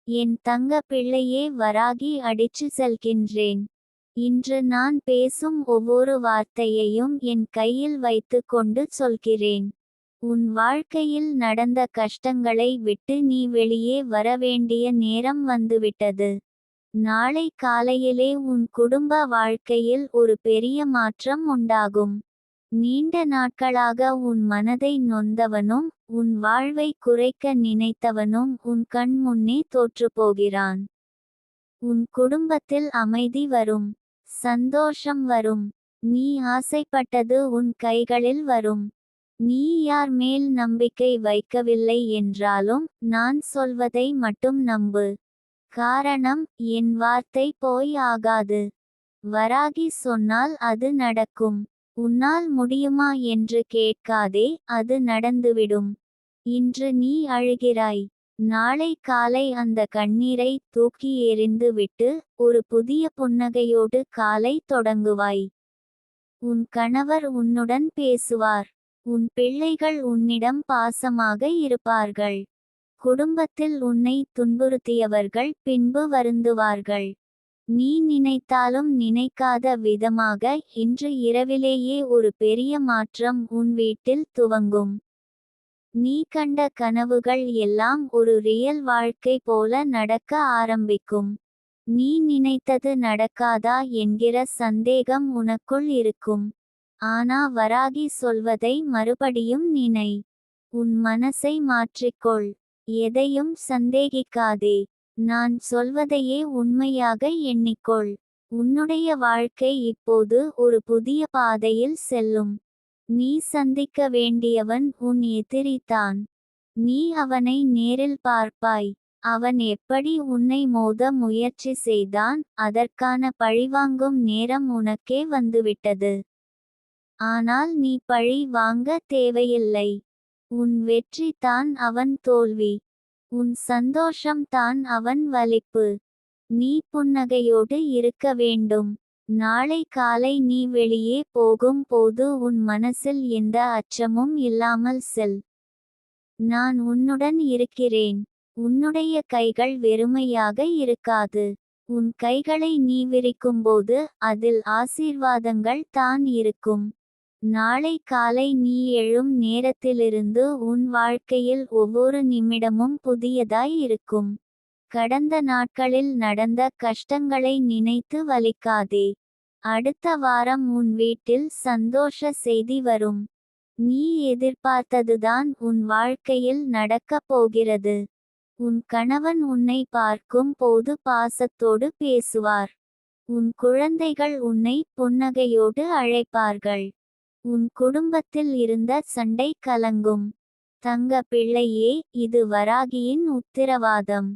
என் தங்க பிள்ளையே, வராகி அடிச்சு செல்கின்றேன். இன்று நான் பேசும் ஒவ்வொரு வார்த்தையையும் என் கையில் வைத்து கொண்டு சொல்கிறேன். உன் வாழ்க்கையில் நடந்த கஷ்டங்களை விட்டு நீ வெளியே வர வேண்டிய நேரம் வந்துவிட்டது. நாளை காலையிலே உன் குடும்ப வாழ்க்கையில் ஒரு பெரிய மாற்றம் உண்டாகும். நீண்ட நாட்களாக உன் மனதை நொந்தவனும் உன் வாழ்வை குறைக்க நினைத்தவனும் உன் கண் முன்னே தோற்றுப்போகிறான். உன் குடும்பத்தில் அமைதி வரும். சந்தோஷம் வரும். நீ ஆசைப்பட்டது உன் கைகளில் வரும். நீ யார் மேல் நம்பிக்கை வைக்கவில்லை என்றாலும் நான் சொல்வதை மட்டும் நம்பு. காரணம், என் வார்த்தை போய் ஆகாது. வராகி சொன்னால் அது நடக்கும். உன்னால் முடியுமா என்று கேட்காதே, அது நடந்துவிடும். இன்று நீ அழுகிறாய். நாளை காலை அந்த கண்ணீரை தூக்கி எறிந்து விட்டு ஒரு புதிய புன்னகையோடு காலை தொடங்குவாய். உன் கணவர் உன்னுடன் பேசுவார். உன் பிள்ளைகள் உன்னிடம் பாசமாக இருப்பார்கள். குடும்பத்தில் உன்னை துன்புறுத்தியவர்கள் பின்பு வருந்துவார்கள். நீ நினைத்தாலும் நினைக்காத விதமாக இன்று இரவிலேயே ஒரு பெரிய மாற்றம் உன் வீட்டில் துவங்கும். நீ கண்ட கனவுகள் எல்லாம் ஒரு ரியல் வாழ்க்கை போல நடக்க ஆரம்பிக்கும். நீ நினைத்தது நடக்காதா என்கிற சந்தேகம் உனக்குள் இருக்கும். ஆனா வராகி சொல்வதை மறுபடியும் நினை. உன் மனசை மாற்றிக்கொள். எதையும் சந்தேகிக்காதே. நான் சொல்வதையே உண்மையாக எண்ணிக்கொள். உன்னுடைய வாழ்க்கை இப்போது ஒரு புதிய பாதையில் செல்லும். நீ சந்திக்க வேண்டியவன் உன் எதிரிதான். நீ அவனை நேரில் பார்ப்பாய். அவன் எப்படி உன்னை மோத முயற்சி செய்தான், அதற்கான பழிவாங்கும் நேரம் உனக்கே வந்துவிட்டது. ஆனால் நீ பழி வாங்க தேவையில்லை. உன் வெற்றி தான் அவன் தோல்வி. உன் சந்தோஷம் தான் அவன் வலிப்பு. நீ புன்னகையோடு இருக்க வேண்டும். நாளை காலை நீ வெளியே போகும் போது உன் மனசில் எந்த அச்சமும் இல்லாமல் செல். நான் உன்னுடன் இருக்கிறேன். உன்னுடைய கைகள் வெறுமையாக இருக்காது. உன் கைகளை நீ விரிக்கும்போது அதில் ஆசீர்வாதங்கள் தான் இருக்கும். நாளை காலை நீ எழும் நேரத்திலிருந்து உன் வாழ்க்கையில் ஒவ்வொரு நிமிடமும் புதியதாய் இருக்கும். கடந்த நாட்களில் நடந்த கஷ்டங்களை நினைத்து வலிக்காதே. அடுத்த வாரம் உன் வீட்டில் சந்தோஷ செய்தி வரும். நீ எதிர்பார்த்ததுதான் உன் வாழ்க்கையில் நடக்கப் போகிறது. உன் கணவன் உன்னை பார்க்கும் போது பாசத்தோடு பேசுவார். உன் குழந்தைகள் உன்னை புன்னகையோடு அழைப்பார்கள். உன் குடும்பத்தில் இருந்த சண்டை கலங்கும். தங்க பிள்ளையே, இது வராகியின் உத்திரவாதம்.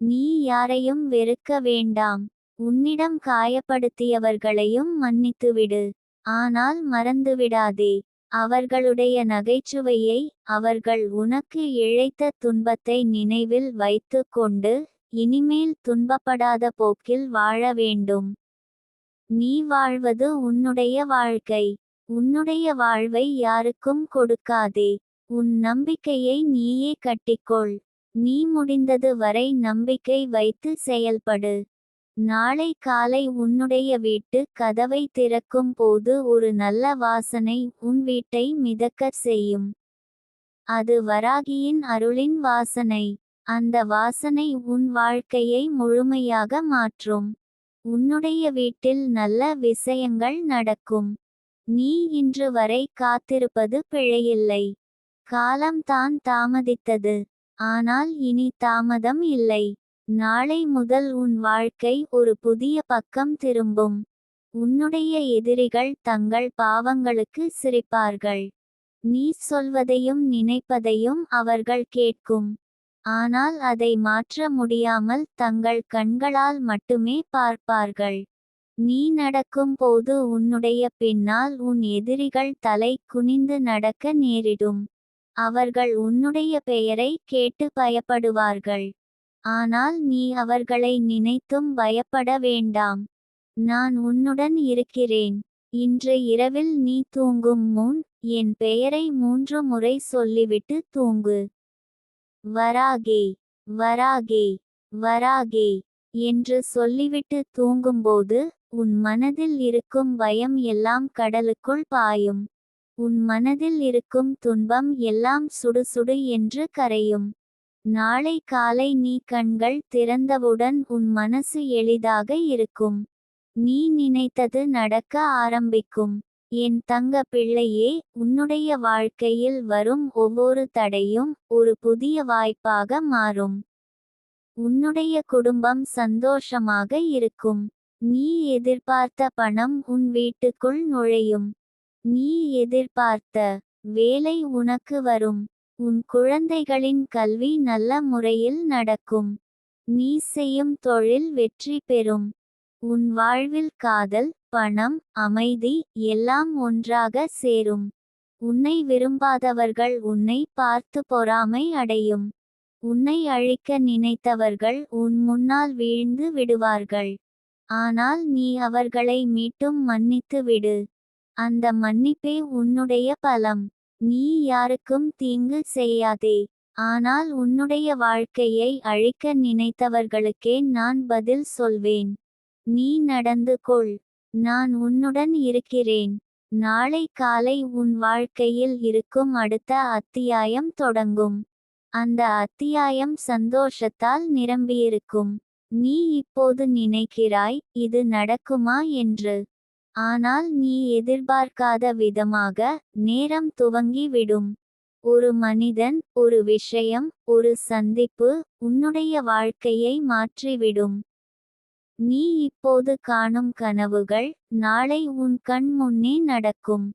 நீ யாரையும் வெறுக்க வேண்டாம். உன்னிடம் காயப்படுத்தியவர்களையும் மன்னித்துவிடு. ஆனால் மறந்துவிடாதே, அவர்களுடைய நகைச்சுவையை, அவர்கள் உனக்கு இழைத்த துன்பத்தை நினைவில் வைத்து கொண்டு இனிமேல் துன்பப்படாத போக்கில் வாழ வேண்டும். நீ வாழ்வது உன்னுடைய வாழ்க்கை. உன்னுடைய வாழ்வை யாருக்கும் கொடுக்காதே. உன் நம்பிக்கையை நீயே கட்டிக்கொள். நீ முடிந்தது வரை நம்பிக்கை வைத்து செயல்படு. நாளை காலை உன்னுடைய வீட்டு கதவை திறக்கும் போது ஒரு நல்ல வாசனை உன் வீட்டை மிதக்கச் செய்யும். அது வராகியின் அருளின் வாசனை. அந்த வாசனை உன் வாழ்க்கையை முழுமையாக மாற்றும். உன்னுடைய வீட்டில் நல்ல விஷயங்கள் நடக்கும். நீ இன்று வரை காத்திருப்பது பிழையில்லை. காலம் தான் தாமதித்தது. ஆனால் இனி தாமதம் இல்லை. நாளை முதல் உன் வாழ்க்கை ஒரு புதிய பக்கம் திரும்பும். உன்னுடைய எதிரிகள் தங்கள் பாவங்களுக்கு சிரிப்பார்கள். நீ சொல்வதையும் நினைப்பதையும் அவர்கள் கேட்கும். ஆனால் அதை மாற்ற முடியாமல் தங்கள் கண்களால் மட்டுமே பார்ப்பார்கள். நீ நடக்கும் போது உன்னுடைய பின்னால் உன் எதிரிகள் தலை குனிந்து நடக்க நேரிடும். அவர்கள் உன்னுடைய பெயரை கேட்டு பயப்படுவார்கள். ஆனால் நீ அவர்களை நினைத்தும் பயப்பட வேண்டாம். நான் உன்னுடன் இருக்கிறேன். இன்று இரவில் நீ தூங்கும் முன் என் பெயரை 3 முறை சொல்லிவிட்டு தூங்கு. வராகி, வராகி. வராகே என்று சொல்லிவிட்டு தூங்கும்போது உன் மனதில் இருக்கும் பயம் எல்லாம் கடலுக்குள் பாயும். உன் மனதில் இருக்கும் துன்பம் எல்லாம் சுடுசுடு என்று கரையும். நாளை காலை நீ கண்கள் திறந்தவுடன் உன் மனசு எளிதாக இருக்கும். நீ நினைத்தது நடக்க ஆரம்பிக்கும். என் தங்க பிள்ளையே, உன்னுடைய வாழ்க்கையில் வரும் ஒவ்வொரு தடையும் ஒரு புதிய வாய்ப்பாக மாறும். உன்னுடைய குடும்பம் சந்தோஷமாக இருக்கும். நீ எதிர்பார்த்த பணம் உன் வீட்டுக்குள் நுழையும். நீ எதிர்பார்த்த வேலை உனக்கு வரும். உன் குழந்தைகளின் கல்வி நல்ல முறையில் நடக்கும். நீ செய்யும் தொழில் வெற்றி பெறும். உன் வாழ்வில் காதல், பணம், அமைதி எல்லாம் ஒன்றாக சேரும். உன்னை விரும்பாதவர்கள் உன்னை பார்த்து பொறாமை அடையும். உன்னை அழிக்க நினைத்தவர்கள் உன் முன்னால் வீழ்ந்து விடுவார்கள். ஆனால் நீ அவர்களை மீட்டும் மன்னித்து விடு. அந்த மன்னிப்பே உன்னுடைய பலம். நீ யாருக்கும் தீங்கு செய்யாதே. ஆனால் உன்னுடைய வாழ்க்கையை அழிக்க நினைத்தவர்களுக்கே நான் பதில் சொல்வேன். நீ நடந்து கொள். நான் உன்னுடன் இருக்கிறேன். நாளை காலை உன் வாழ்க்கையில் இருக்கும் அடுத்த அத்தியாயம் தொடங்கும். அந்த அத்தியாயம் சந்தோஷத்தால் நிரம்பியிருக்கும். நீ இப்போது நினைக்கிறாய், இது நடக்குமா என்று. ஆனால் நீ எதிர்பார்க்காத விதமாக நேரம் துவங்கி விடும். ஒரு மனிதன், ஒரு விஷயம், ஒரு சந்திப்பு உன்னுடைய வாழ்க்கையை மாற்றிவிடும். நீ இப்போது காணும் கனவுகள் நாளை உன் கண் முன்னே நடக்கும்.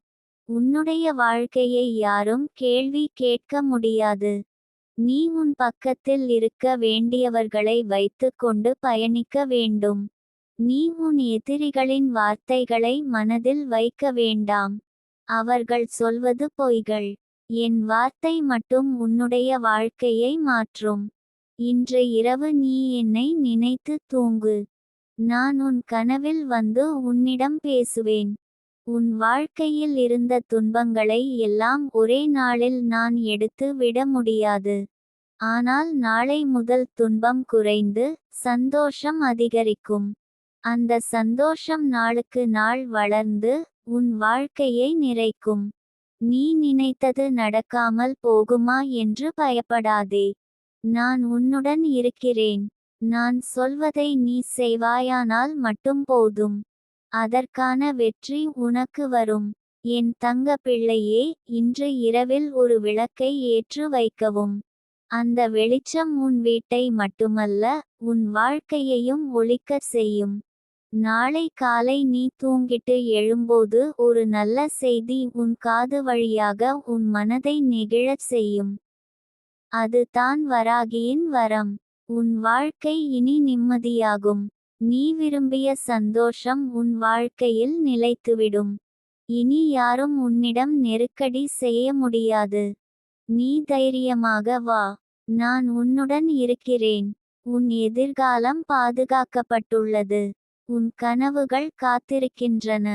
உன்னுடைய வாழ்க்கையை யாரும் கேள்வி கேட்க முடியாது. நீ உன் பக்கத்தில் இருக்க வேண்டியவர்களை வைத்து கொண்டு பயணிக்க வேண்டும். நீ உன் எதிரிகளின் வார்த்தைகளை மனதில் வைக்க வேண்டாம். அவர்கள் சொல்வது பொய்கள். என் வார்த்தை மட்டும் உன்னுடைய வாழ்க்கையை மாற்றும். இன்று இரவு நீ என்னை நினைத்து தூங்கு. நான் உன் கனவில் வந்து உன்னிடம் பேசுவேன். உன் வாழ்க்கையில் இருந்த துன்பங்களை எல்லாம் ஒரே நாளில் நான் எடுத்து விட முடியாது. ஆனால் நாளை முதல் துன்பம் குறைந்து சந்தோஷம் அதிகரிக்கும். அந்த சந்தோஷம் நாளுக்கு நாள் வளர்ந்து உன் வாழ்க்கையை நிறைக்கும். நீ நினைத்தது நடக்காமல் போகுமா என்று பயப்படாதே. நான் உன்னுடன் இருக்கிறேன். நான் சொல்வதை நீ செய்வாயானால் மட்டும் போதும். அதற்கான வெற்றி உனக்கு வரும். என் தங்க பிள்ளையே, இன்று இரவில் ஒரு விளக்கை ஏற்று வைக்கவும். அந்த வெளிச்சம் உன் வீட்டை மட்டுமல்ல, உன் வாழ்க்கையையும் ஒளிக்கச் செய்யும். நாளை காலை நீ தூங்கிட்டு எழும்போது ஒரு நல்ல செய்தி உன் காது வழியாக உன் மனதை நெகிழச் செய்யும். அது தான் வராகியின் வரம். உன் வாழ்க்கை இனி நிம்மதியாகும். நீ விரும்பிய சந்தோஷம் உன் வாழ்க்கையில் நிலைத்துவிடும். இனி யாரும் உன்னிடம் நெருக்கடி செய்ய முடியாது. நீ தைரியமாக வா. நான் உன்னுடன் இருக்கிறேன். உன் எதிர்காலம் பாதுகாக்கப்பட்டுள்ளது. உன் கனவுகள் காத்திருக்கின்றன.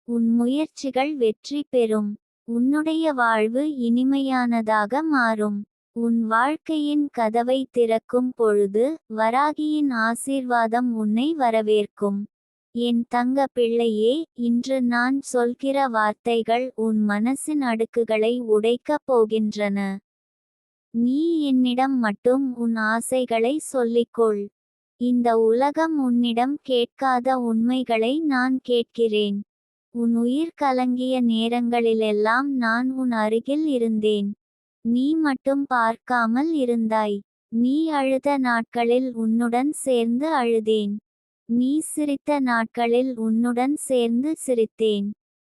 உன் முயற்சிகள் வெற்றி பெறும். உன்னுடைய வாழ்வு இனிமையானதாக மாறும். உன் வாழ்க்கையின் கதவை திறக்கும் பொழுது வராகியின் ஆசீர்வாதம் உன்னை வரவேற்கும். என் தங்க பிள்ளையே, இன்று நான் சொல்கிற வார்த்தைகள் உன் மனசின் அடுக்குகளை உடைக்கப் போகின்றன. நீ என்னிடம் மட்டும் உன் ஆசைகளை சொல்லிக்கொள். இந்த உலகம் உன்னிடம் கேட்காத உண்மைகளை நான் கேட்கிறேன். உன் உயிர் கலங்கிய நேரங்களிலெல்லாம் நான் உன் அருகில் இருந்தேன். நீ மட்டும் பார்க்காமல் இருந்தாய். நீ அழுத நாட்களில் உன்னுடன் சேர்ந்து அழுதேன். நீ சிரித்த நாட்களில் உன்னுடன் சேர்ந்து சிரித்தேன்.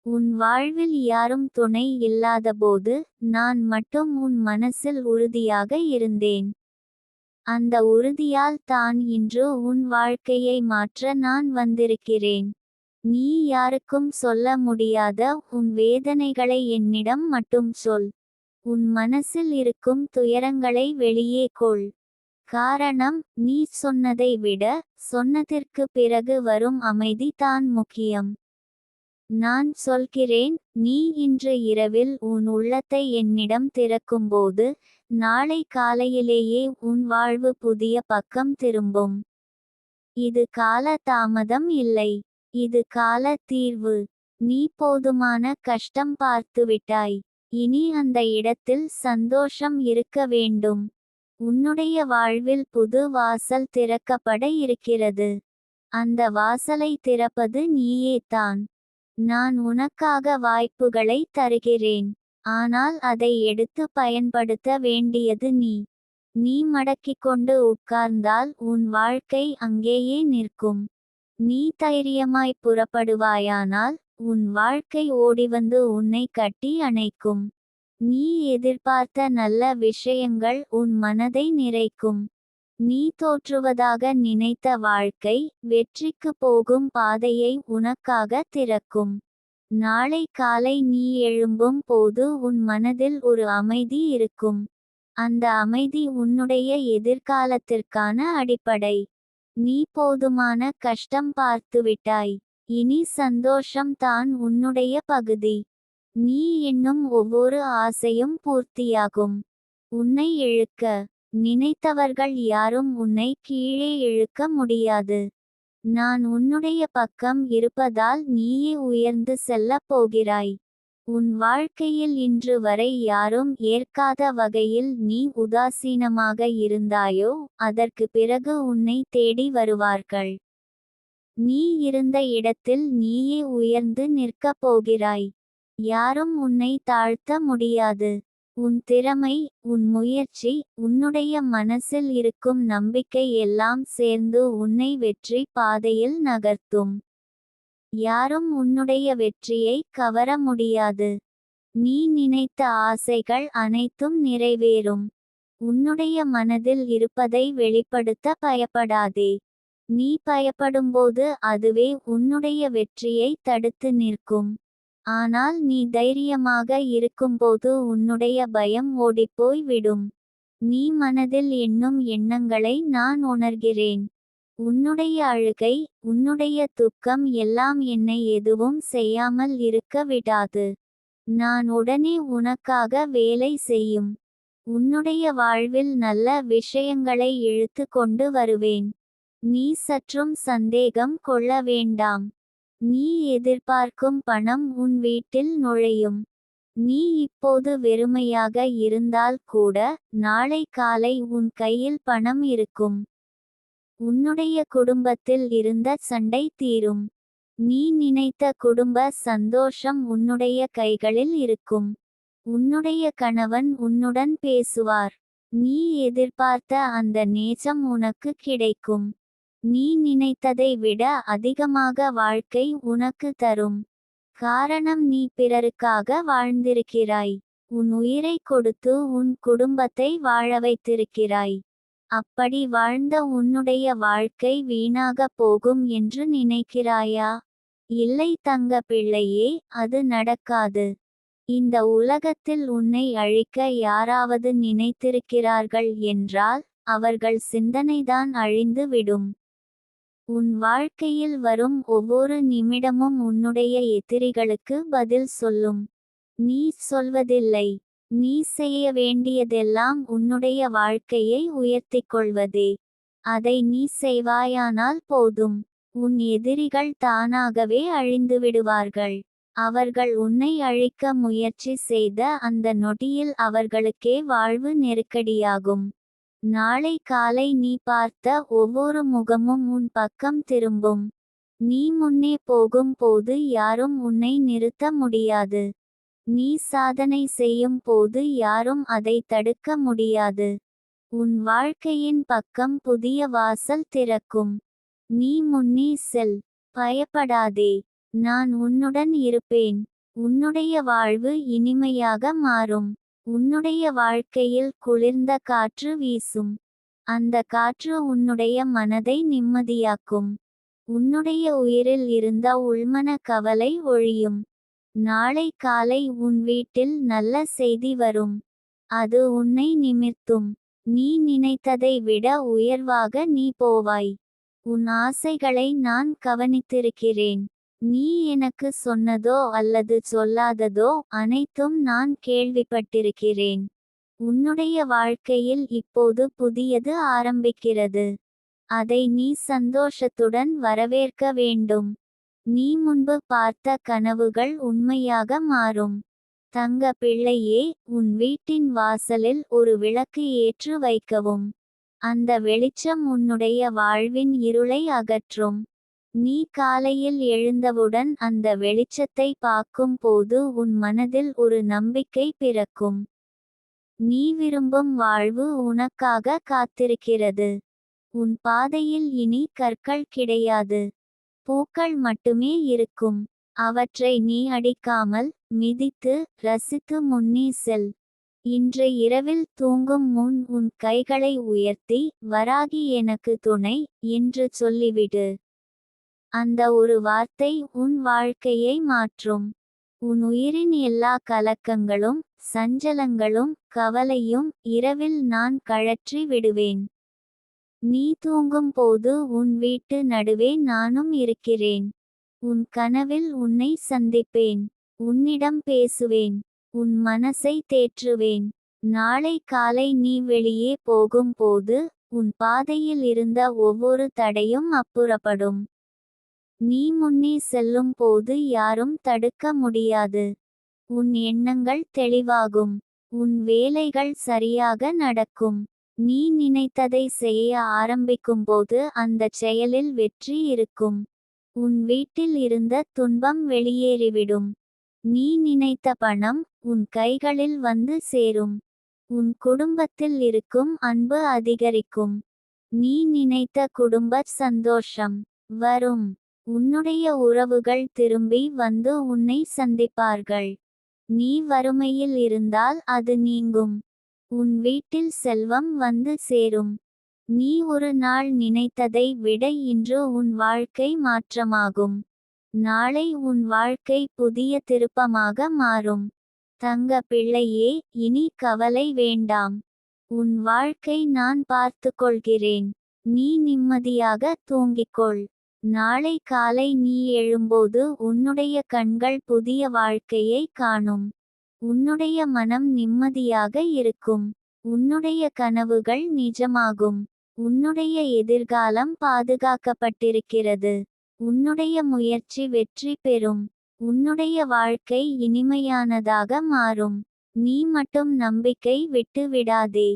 உன் வாழ்வில் யாரும் துணை இல்லாதபோது நான் மட்டும் உன் மனசில் உறுதியாக இருந்தேன். அந்த உறுதியால் தான் இன்று உன் வாழ்க்கையை மாற்ற நான் வந்திருக்கிறேன். நீ யாருக்கும் சொல்ல முடியாத உன் வேதனைகளை என்னிடம் மட்டும் சொல். உன் மனசில் இருக்கும் துயரங்களை வெளியே கொள். காரணம், நீ சொன்னதை விட சொன்னதற்கு பிறகு வரும் அமைதி தான் முக்கியம். நான் சொல்கிறேன், நீ இன்று இரவில் உன் உள்ளத்தை என்னிடம் திறக்கும்போது நாளை காலையிலேயே உன் வாழ்வு புதிய பக்கம் திரும்பும். இது கால தாமதம் இல்லை. இது கால தீர்வு. நீ போதுமான கஷ்டம் பார்த்துவிட்டாய். இனி அந்த இடத்தில் சந்தோஷம் இருக்க வேண்டும். உன்னுடைய வாழ்வில் புது வாசல் திறக்கப்பட இருக்கிறது. அந்த வாசலை திறப்பது நீயே தான். நான் உனக்காக வாய்ப்புகளை தருகிறேன். ஆனால் அதை எடுத்து பயன்படுத்த வேண்டியது நீ. நீ மடக்கிக்கொண்டு உட்கார்ந்தால் உன் வாழ்க்கை அங்கேயே நிற்கும். நீ தைரியமாய் புறப்படுவாயானால் உன் வாழ்க்கை ஓடிவந்து உன்னை கட்டி அணைக்கும். நீ எதிர்பார்த்த நல்ல விஷயங்கள் உன் மனதை நிறைக்கும். நீ தோற்றுவதாக நினைத்த வாழ்க்கை வெற்றிக்கு போகும் பாதையை உனக்காக திறக்கும். நாளை காலை நீ எழும்பும் போது உன் மனதில் ஒரு அமைதி இருக்கும். அந்த அமைதி உன்னுடைய எதிர்காலத்திற்கான அடிப்படை. நீ போதுமான கஷ்டம் பார்த்துவிட்டாய். இனி சந்தோஷம் தான் உன்னுடைய பகுதி. நீ எண்ணும் ஒவ்வொரு ஆசையும் பூர்த்தியாகும். உன்னை இழுக்க நினைத்தவர்கள் யாரும் உன்னை கீழே இழுக்க முடியாது. நான் உன்னுடைய பக்கம் இருப்பதால் நீயே உயர்ந்து செல்லப் போகிறாய். உன் வாழ்க்கையில் இன்று வரை யாரும் ஏற்காத வகையில் நீ உதாசீனமாக இருந்தாயோ அதற்கு பிறகு உன்னை தேடி வருவார்கள். நீ இருந்த இடத்தில் நீயே உயர்ந்து நிற்கப் போகிறாய். யாரும் உன்னை தாழ்த்த முடியாது. உன் திறமை, உன் முயற்சி, உன்னுடைய மனசில் இருக்கும் நம்பிக்கை எல்லாம் சேர்ந்து உன்னை வெற்றி பாதையில் நகர்த்தும். யாரும் உன்னுடைய வெற்றியை கவர முடியாது. நீ நினைத்த ஆசைகள் அனைத்தும் நிறைவேறும். உன்னுடைய மனதில் இருப்பதை வெளிப்படுத்த பயப்படாதே. நீ பயப்படும்போது அதுவே உன்னுடைய வெற்றியை தடுத்து நிற்கும். ஆனால் நீ தைரியமாக இருக்கும்போது உன்னுடைய பயம் ஓடிப்போய் விடும். நீ மனதில் எண்ணும் எண்ணங்களை நான் உணர்கிறேன். உன்னுடைய அழுகை, உன்னுடைய துக்கம் எல்லாம் என்னை எதுவும் செய்யாமல் இருக்க விடாது. நான் உடனே உனக்காக வேலை செய்யும். உன்னுடைய வாழ்வில் நல்ல விஷயங்களை இழுத்து கொண்டு வருவேன். நீ சற்றும் சந்தேகம் கொள்ள வேண்டாம். நீ எதிர்பார்க்கும் பணம் உன் வீட்டில் நுழையும். நீ இப்போது வெறுமையாக இருந்தால் கூட நாளை காலை உன் கையில் பணம் இருக்கும். உன்னுடைய குடும்பத்தில் இருந்த சண்டை தீரும். நீ நினைத்த குடும்ப சந்தோஷம் உன்னுடைய கைகளில் இருக்கும். உன்னுடைய கணவன் உன்னுடன் பேசுவார். நீ எதிர்பார்த்த அந்த நேசம் உனக்கு கிடைக்கும். நீ நினைத்ததை விட அதிகமாக வாழ்க்கை உனக்கு தரும். காரணம் நீ பிறருக்காக வாழ்ந்திருக்கிறாய். உன் உயிரை கொடுத்து உன் குடும்பத்தை வாழ வைத்திருக்கிறாய். அப்படி வாழ்ந்த உன்னுடைய வாழ்க்கை வீணாக போகும் என்று நினைக்கிறாயா? இல்லை தங்க பிள்ளையே, அது நடக்காது. இந்த உலகத்தில் உன்னை அழிக்க யாராவது நினைத்திருக்கிறார்கள் என்றால் அவர்கள் சிந்தனைதான் அழிந்து விடும். உன் வாழ்க்கையில் வரும் ஒவ்வொரு நிமிடமும் உன்னுடைய எதிரிகளுக்கு பதில் சொல்லும். நீ சொல்வதில்லை. நீ செய்ய வேண்டியதெல்லாம் உன்னுடைய வாழ்க்கையை உயர்த்திக் கொள்வதே. அதை நீ செய்வாயானால் போதும். உன் எதிரிகள் தானாகவே அழிந்துவிடுவார்கள். அவர்கள் உன்னை அழிக்க முயற்சி செய்த அந்த நொடியில் அவர்களுக்கே வாழ்வு நெருக்கடியாகும். நாளை காலை நீ பார்த்த ஒவ்வொரு முகமும் உன் பக்கம் திரும்பும். நீ முன்னே போகும் போது யாரும் உன்னை நிறுத்த முடியாது. நீ சாதனை செய்யும் போது யாரும் அதை தடுக்க முடியாது. உன் வாழ்க்கையின் பக்கம் புதிய வாசல் திறக்கும். நீ முன்னே செல். பயப்படாதே. நான் உன்னுடன் இருப்பேன். உன்னுடைய வாழ்வு இனிமையாக மாறும். உன்னுடைய வாழ்க்கையில் குளிர்ந்த காற்று வீசும். அந்த காற்று உன்னுடைய மனதை நிம்மதியாக்கும். உன்னுடைய உயிரில் இருந்த உள்மன கவலை ஒழியும். நாளை காலை உன் வீட்டில் நல்ல செய்தி வரும். அது உன்னை நிமிர்த்தும். நீ நினைத்ததை விட உயர்வாக நீ போவாய். உன் ஆசைகளை நான் கவனித்திருக்கிறேன். நீ எனக்கு சொன்னதோ அல்லது சொல்லாததோ அனைத்தும் நான் கேள்விப்பட்டிருக்கிறேன். உன்னுடைய வாழ்க்கையில் இப்போது புதியது ஆரம்பிக்கிறது. அதை நீ சந்தோஷத்துடன் வரவேற்க வேண்டும். நீ முன்பு பார்த்த கனவுகள் உண்மையாக மாறும். தங்க பிள்ளையே, உன் வீட்டின் வாசலில் ஒரு விளக்கு ஏற்று வைக்கவும். அந்த வெளிச்சம் உன்னுடைய வாழ்வின் இருளை அகற்றும். நீ காலையில் எழுந்தவுடன் அந்த வெளிச்சத்தை பார்க்கும் போது உன் மனதில் ஒரு நம்பிக்கை பிறக்கும். நீ விரும்பும் வாழ்வு உனக்காக காத்திருக்கிறது. உன் பாதையில் இனி கற்கள் கிடையாது. பூக்கள் மட்டுமே இருக்கும். அவற்றை நீ அடிக்காமல், மிதித்து, ரசித்து முன்னே செல். இன்று இரவில் தூங்கும் முன் உன் கைகளை உயர்த்தி, வராகி எனக்கு துணை, என்று சொல்லிவிடு. அந்த ஒரு வார்த்தை உன் வாழ்க்கையை மாற்றும். உன் உயிரின் எல்லா கலக்கங்களும், சஞ்சலங்களும், கவலையும் இரவில் நான் கழற்றி விடுவேன். நீ தூங்கும் போது உன் வீட்டு நடுவே நானும் இருக்கிறேன். உன் கனவில் உன்னை சந்திப்பேன். உன்னிடம் பேசுவேன். உன் மனசை தேற்றுவேன். நாளை காலை நீ வெளியே போகும் போது உன் பாதையில் இருந்த ஒவ்வொரு தடையும் அப்புறப்படும். நீ முன்னே செல்லும் போது யாரும் தடுக்க முடியாது. உன் எண்ணங்கள் தெளிவாகும். உன் வேலைகள் சரியாக நடக்கும். நீ நினைத்ததை செய்ய ஆரம்பிக்கும்போது அந்தச் செயலில் வெற்றி இருக்கும். உன் வீட்டில் இருந்த துன்பம் வெளியேறிவிடும். நீ நினைத்த பணம் உன் கைகளில் வந்து சேரும். உன் குடும்பத்தில் இருக்கும் அன்பு அதிகரிக்கும். நீ நினைத்த குடும்ப சந்தோஷம் வரும். உன்னுடைய உறவுகள் திரும்பி வந்து உன்னை சந்திப்பார்கள். நீ வறுமையில் இருந்தால் அது நீங்கும். உன் வீட்டில் செல்வம் வந்து சேரும். நீ ஒரு நாள் நினைத்ததை விட இன்று உன் வாழ்க்கை மாற்றமாகும். நாளை உன் வாழ்க்கை புதிய திருப்பமாக மாறும். தங்க பிள்ளையே, இனி கவலை வேண்டாம். உன் வாழ்க்கை நான் பார்த்துக்கொள்கிறேன். நீ நிம்மதியாக தூங்கிக்கொள். நாளை காலை நீ எழும்போது உன்னுடைய கண்கள் புதிய வாழ்க்கையை காணும். உன்னுடைய மனம் நிம்மதியாக இருக்கும். உன்னுடைய கனவுகள் நிஜமாகும். உன்னுடைய எதிர்காலம் பாதுகாக்கப்பட்டிருக்கிறது. உன்னுடைய முயற்சி வெற்றி பெறும். உன்னுடைய வாழ்க்கை இனிமையானதாக மாறும். நீ மட்டும் நம்பிக்கை விட்டு விடாதே.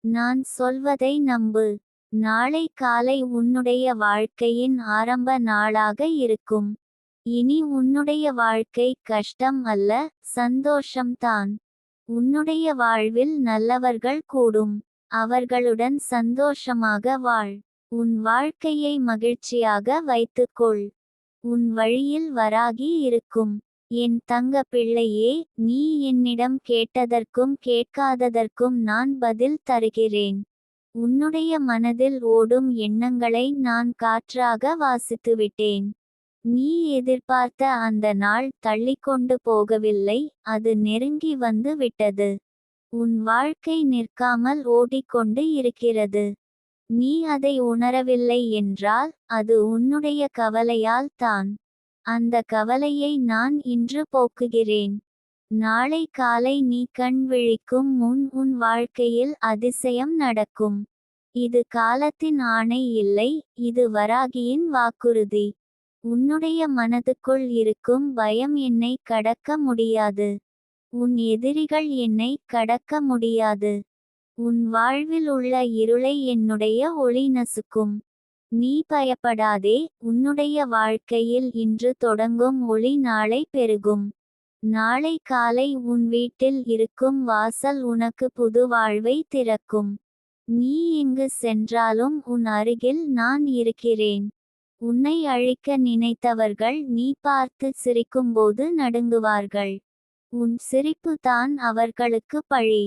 நான் சொல்வதை நம்பு. நாளை காலை உன்னுடைய வாழ்க்கையின் ஆரம்ப நாளாக இருக்கும். இனி உன்னுடைய வாழ்க்கை கஷ்டம் அல்ல, சந்தோஷம்தான். உன்னுடைய வாழ்வில் நல்லவர்கள் கூடும். அவர்களுடன் சந்தோஷமாக வாழ். உன் வாழ்க்கையை மகிழ்ச்சியாக வைத்துக்கொள். உன் வழியில் வராகி இருக்கும். என் தங்க பிள்ளையே, நீ என்னிடம் கேட்டதற்கும் கேட்காததற்கும் நான் பதில் தருகிறேன். உன்னுடைய மனதில் ஓடும் எண்ணங்களை நான் காற்றாக வாசித்துவிட்டேன். நீ எதிர்பார்த்த அந்த நாள் தள்ளிக்கொண்டு போகவில்லை, அது நெருங்கி வந்து விட்டது. உன் வாழ்க்கை நிற்காமல் ஓடிக்கொண்டு இருக்கிறது. நீ அதை உணரவில்லை என்றால் அது உன்னுடைய கவலையால் தான். அந்த கவலையை நான் இன்று போக்குகிறேன். நாளை காலை நீ கண் விழிக்கும் முன் உன் வாழ்க்கையில் அதிசயம் நடக்கும். இது காலத்தின் ஆணை இல்லை, இது வராகியின் வாக்குறுதி. உன்னுடைய மனதுக்குள் இருக்கும் பயம் என்னை கடக்க முடியாது. உன் எதிரிகள் என்னை கடக்க முடியாது. உன் வாழ்வில் உள்ள இருளை என்னுடைய ஒளி நசுக்கும். நீ பயப்படாதே, உன்னுடைய வாழ்க்கையில் இன்று தொடங்கும் ஒளி நாளை பெருகும். நாளை காலை உன் வீட்டில் இருக்கும் வாசல் உனக்கு புது வாழ்வை திறக்கும். நீ எங்கு சென்றாலும் உன் அருகில் நான் இருக்கிறேன். உன்னை அழிக்க நினைத்தவர்கள் நீ பார்த்து சிரிக்கும்போது நடுங்குவார்கள். உன் சிரிப்பு தான் அவர்களுக்கு பழி.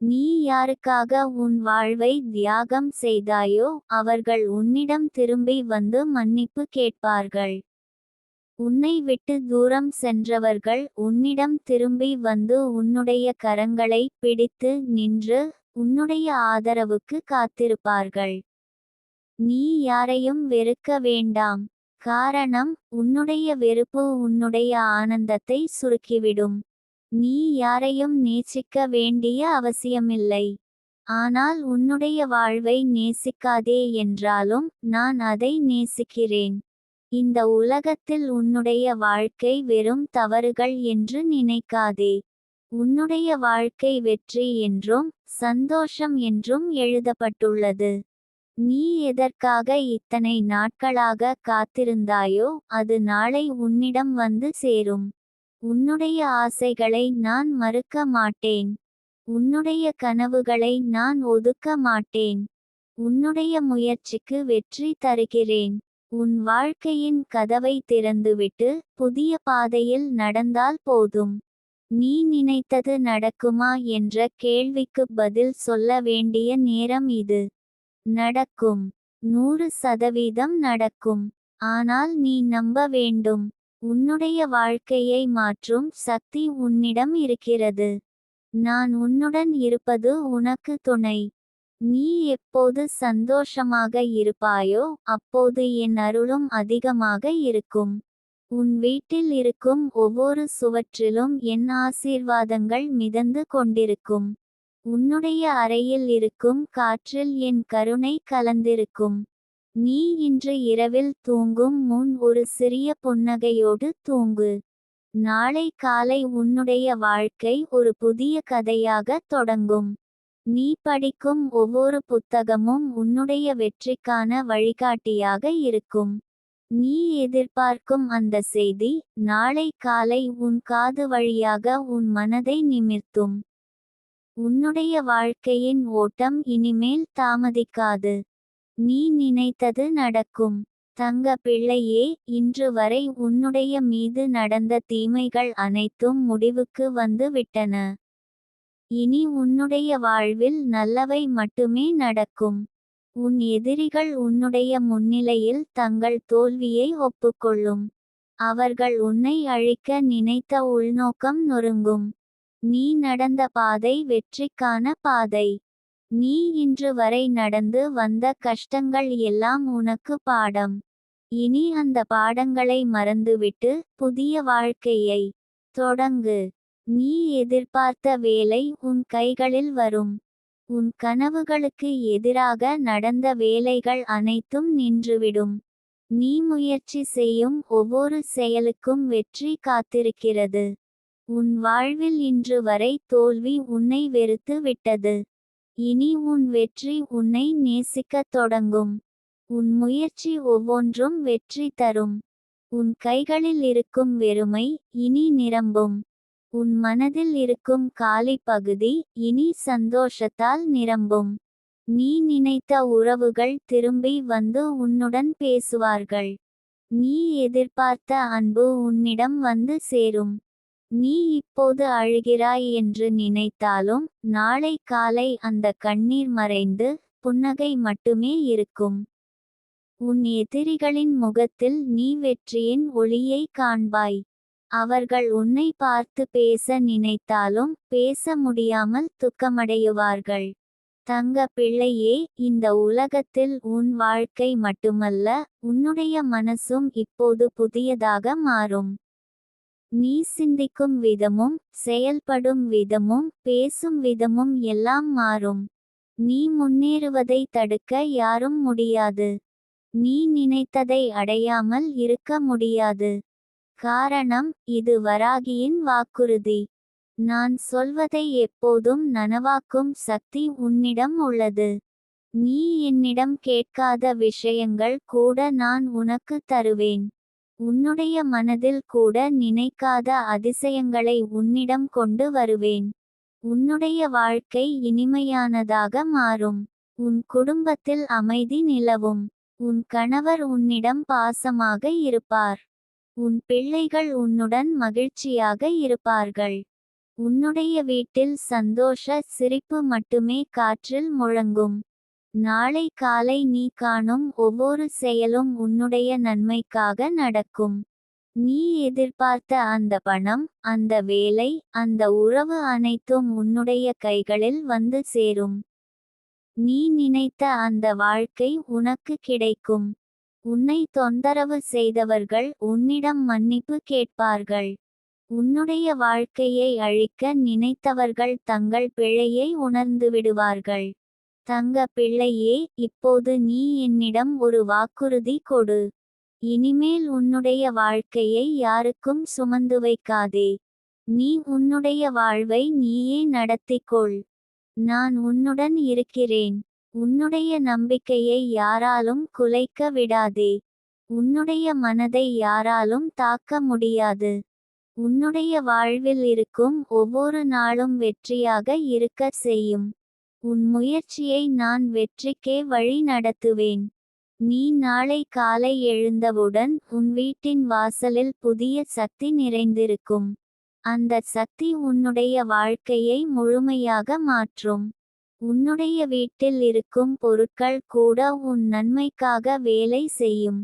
நீ யாருக்காக உன் வாழ்வை தியாகம் செய்தாயோ அவர்கள் உன்னிடம் திரும்பி வந்து மன்னிப்பு கேட்பார்கள். உன்னை விட்டு தூரம் சென்றவர்கள் உன்னிடம் திரும்பி வந்து உன்னுடைய கரங்களை பிடித்து நின்று உன்னுடைய ஆதரவுக்கு காத்திருப்பார்கள். நீ யாரையும் வெறுக்க வேண்டாம். காரணம், உன்னுடைய வெறுப்பு உன்னுடைய ஆனந்தத்தை சுருக்கிவிடும். நீ யாரையும் நேசிக்க வேண்டிய அவசியமில்லை. ஆனால் உன்னுடைய வாழ்வை நேசிக்காதே என்றாலும் நான் அதை நேசிக்கிறேன். இந்த உலகத்தில் உன்னுடைய வாழ்க்கை வெறும் தவறுகள் என்று நினைக்காதே. உன்னுடைய வாழ்க்கை வெற்றி என்றும் சந்தோஷம் என்றும் எழுதப்பட்டுள்ளது. நீ எதற்காக இத்தனை நாட்களாக காத்திருந்தாயோ அது நாளை உன்னிடம் வந்து சேரும். உன்னுடைய ஆசைகளை நான் மறுக்க மாட்டேன். உன்னுடைய கனவுகளை நான் ஒதுக்க மாட்டேன். உன்னுடைய முயற்சிக்கு வெற்றி தருகிறேன். உன் வாழ்க்கையின் கதவை திறந்துவிட்டு புதிய பாதையில் நடந்தால் போதும். நீ நினைத்தது நடக்குமா என்ற கேள்விக்கு பதில் சொல்ல வேண்டிய நேரம் இது. நடக்கும். 100% நடக்கும். ஆனால் நீ நம்ப வேண்டும். உன்னுடைய வாழ்க்கையை மாற்றும் சக்தி உன்னிடம் இருக்கிறது. நான் உன்னுடன் இருப்பது உனக்கு துணை. நீ எப்போது சந்தோஷமாக இருப்பாயோ அப்போது என் அருளும் அதிகமாக இருக்கும். உன் வீட்டில் இருக்கும் ஒவ்வொரு சுவற்றிலும் என் ஆசீர்வாதங்கள் மிதந்து கொண்டிருக்கும். உன்னுடைய அறையில் இருக்கும் காற்றில் என் கருணை கலந்திருக்கும். நீ இன்று இரவில் தூங்கும் முன் ஒரு சிறிய புன்னகையோடு தூங்கு. நாளை காலை உன்னுடைய வாழ்க்கை ஒரு புதிய கதையாக தொடங்கும். நீ படிக்கும் ஒவ்வொரு புத்தகமும் உன்னுடைய வெற்றிக்கான வழிகாட்டியாக இருக்கும். நீ எதிர்பார்க்கும் அந்த செய்தி நாளை காலை உன் காது வழியாக உன் மனதை நிமிர்த்தும். உன்னுடைய வாழ்க்கையின் ஓட்டம் இனிமேல் தாமதிக்காது. நீ நினைத்தது நடக்கும். தங்க பிள்ளையே, இன்று வரை உன்னுடைய மீது நடந்த தீமைகள் அனைத்தும் முடிவுக்கு வந்து விட்டன. இனி உன்னுடைய வாழ்வில் நல்லவை மட்டுமே நடக்கும். உன் எதிரிகள் உன்னுடைய முன்னிலையில் தங்கள் தோல்வியை ஒப்புக்கொள்ளும். அவர்கள் உன்னை அழிக்க நினைத்த உள்நோக்கம் நொறுங்கும். நீ நடந்த பாதை வெற்றிக்கான பாதை. நீ இன்று வரை நடந்து வந்த கஷ்டங்கள் எல்லாம் உனக்கு பாடம். இனி அந்த பாடங்களை மறந்துவிட்டு புதிய வாழ்க்கையை தொடங்கு. நீ எதிர்பார்த்த வேலை உன் கைகளில் வரும். உன் கனவுகளுக்கு எதிராக நடந்த வேலைகள் அனைத்தும் நின்றுவிடும். நீ முயற்சி செய்யும் ஒவ்வொரு செயலுக்கும் வெற்றி காத்திருக்கிறது. உன் வாழ்வில் இன்று வரை தோல்வி உன்னை வெறுத்து விட்டது. இனி உன் வெற்றி உன்னை நேசிக்கத் தொடங்கும். உன் முயற்சி ஒவ்வொன்றும் வெற்றி தரும். உன் கைகளில் இருக்கும் வெறுமை இனி நிரம்பும். உன் மனதில் இருக்கும் காலி பகுதி இனி சந்தோஷத்தால் நிரம்பும். நீ நினைத்த உறவுகள் திரும்பி வந்து உன்னுடன் பேசுவார்கள். நீ எதிர்பார்த்த அன்பு உன்னிடம் வந்து சேரும். நீ இப்போது அழுகிறாய் என்று நினைத்தாலும் நாளை காலை அந்த கண்ணீர் மறைந்து புன்னகை மட்டுமே இருக்கும். உன் எதிரிகளின் முகத்தில் நீ வெற்றியின் ஒளியை காண்பாய். அவர்கள் உன்னை பார்த்து பேச நினைத்தாலும் பேச முடியாமல் துக்கமடையுவார்கள். தங்க பிள்ளையே, இந்த உலகத்தில் உன் வாழ்க்கை மட்டுமல்ல, உன்னுடைய மனசும் இப்போது புதியதாக மாறும். நீ சிந்திக்கும் விதமும் செயல்படும் விதமும் பேசும் விதமும் எல்லாம் மாறும். நீ முன்னேறுவதை தடுக்க யாரும் முடியாது. நீ நினைத்ததை அடையாமல் இருக்க முடியாது. காரணம், இது வராகியின் வாக்குறுதி. நான் சொல்வதை எப்போதும் நனவாக்கும் சக்தி உன்னிடம் உள்ளது. நீ என்னிடம் கேட்காத விஷயங்கள் கூட நான் உனக்கு தருவேன். உன்னுடைய மனதில் கூட நினைக்காத அதிசயங்களை உன்னிடம் கொண்டு வருவேன். உன்னுடைய வாழ்க்கை இனிமையானதாக மாறும். உன் குடும்பத்தில் அமைதி நிலவும். உன் கணவர் உன்னிடம் பாசமாக இருப்பார். உன் பிள்ளைகள் உன்னுடன் மகிழ்ச்சியாக இருப்பார்கள். உன்னுடைய வீட்டில் சந்தோஷ சிரிப்பு மட்டுமே காற்றில் முழங்கும். நாளை காலை நீ காணும் ஒவ்வொரு செயலும் உன்னுடைய நன்மைக்காக நடக்கும். நீ எதிர்பார்த்த அந்த பணம், அந்த வேலை, அந்த உறவு அனைத்தும் உன்னுடைய கைகளில் வந்து சேரும். நீ நினைத்த அந்த வாழ்க்கை உனக்கு கிடைக்கும். உன்னை தொந்தரவு செய்தவர்கள் உன்னிடம் மன்னிப்பு கேட்பார்கள். உன்னுடைய வாழ்க்கையை அழிக்க நினைத்தவர்கள் தங்கள் பிழையை உணர்ந்துவிடுவார்கள். தங்க பிள்ளையே, இப்போது நீ என்னிடம் ஒரு வாக்குறுதி கொடு. இனிமேல் உன்னுடைய வாழ்க்கையை யாருக்கும் சுமந்து வைக்காதே. நீ உன்னுடைய வாழ்வை நீயே நடத்திக்கொள். நான் உன்னுடன் இருக்கிறேன். உன்னுடைய நம்பிக்கையை யாராலும் குலைக்க விடாதே. உன்னுடைய மனதை யாராலும் தாக்க முடியாது. உன்னுடைய வாழ்வில் இருக்கும் ஒவ்வொரு நாளும் வெற்றியாக இருக்கச் செய்யும். உன் முயற்சியை நான் வெற்றிக்கே வழி நடத்துவேன். நீ நாளை காலை எழுந்தவுடன் உன் வீட்டின் வாசலில் புதிய சக்தி நிறைந்திருக்கும். அந்த சக்தி உன்னுடைய வாழ்க்கையை முழுமையாக மாற்றும். உன்னுடைய வீட்டில் இருக்கும் பொருட்கள் கூட உன் நன்மைக்காக வேலை செய்யும்.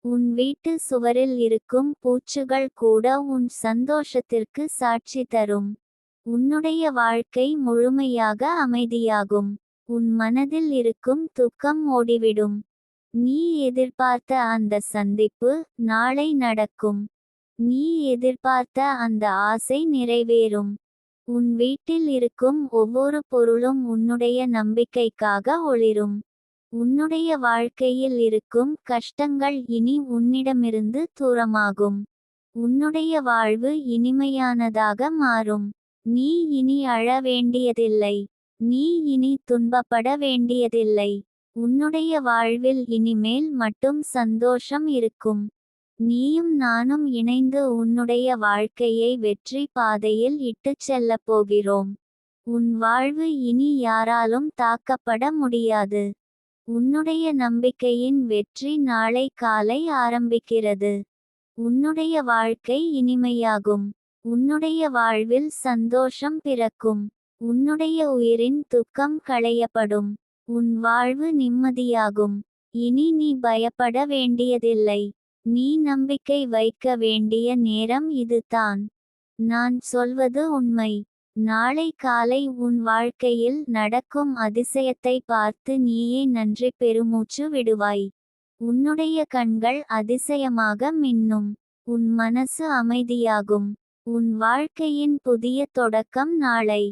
உன் வீட்டு சுவரில் இருக்கும் பூச்சுகள் கூட உன் சந்தோஷத்திற்கு சாட்சி தரும். உன்னுடைய வாழ்க்கை முழுமையாக அமைதியாகும். உன் மனதில் இருக்கும் துக்கம் ஓடிவிடும். நீ எதிர்பார்த்த அந்த சந்திப்பு நாளை நடக்கும். நீ எதிர்பார்த்த அந்த ஆசை நிறைவேறும். உன் வீட்டில் இருக்கும் ஒவ்வொரு பொருளும் உன்னுடைய நம்பிக்கைக்காக ஒளிரும். உன்னுடைய வாழ்க்கையில் இருக்கும் கஷ்டங்கள் இனி உன்னிடமிருந்து தூரமாகும். உன்னுடைய வாழ்வு இனிமையானதாக மாறும். நீ இனி அழ வேண்டியதில்லை. நீ இனி துன்பப்பட வேண்டியதில்லை. உன்னுடைய வாழ்வில் இனிமேல் மட்டும் சந்தோஷம் இருக்கும். நீயும் நானும் இணைந்து உன்னுடைய வாழ்க்கையை வெற்றி பாதையில் இட்டுச் செல்லப் போகிறோம். உன் வாழ்வு இனி யாராலும் தாக்கப்பட முடியாது. உன்னுடைய நம்பிக்கையின் வெற்றி நாளை காலை ஆரம்பிக்கிறது. உன்னுடைய வாழ்க்கை இனிமையாகும். உன்னுடைய வாழ்வில் சந்தோஷம் பிறக்கும். உன்னுடைய உயிரின் துக்கம் களையப்படும். உன் வாழ்வு நிம்மதியாகும். இனி நீ பயப்பட வேண்டியதில்லை. நீ நம்பிக்கை வைக்க வேண்டிய நேரம் இதுதான். நான் சொல்வது உண்மை. நாளை காலை உன் வாழ்க்கையில் நடக்கும் அதிசயத்தை பார்த்து நீயே நன்றி பெருமூச்சு விடுவாய். உன்னுடைய கண்கள் அதிசயமாக மின்னும். உன் மனசு அமைதியாகும். உன் வாழ்க்கையின் புதிய தொடக்கம் நாளை.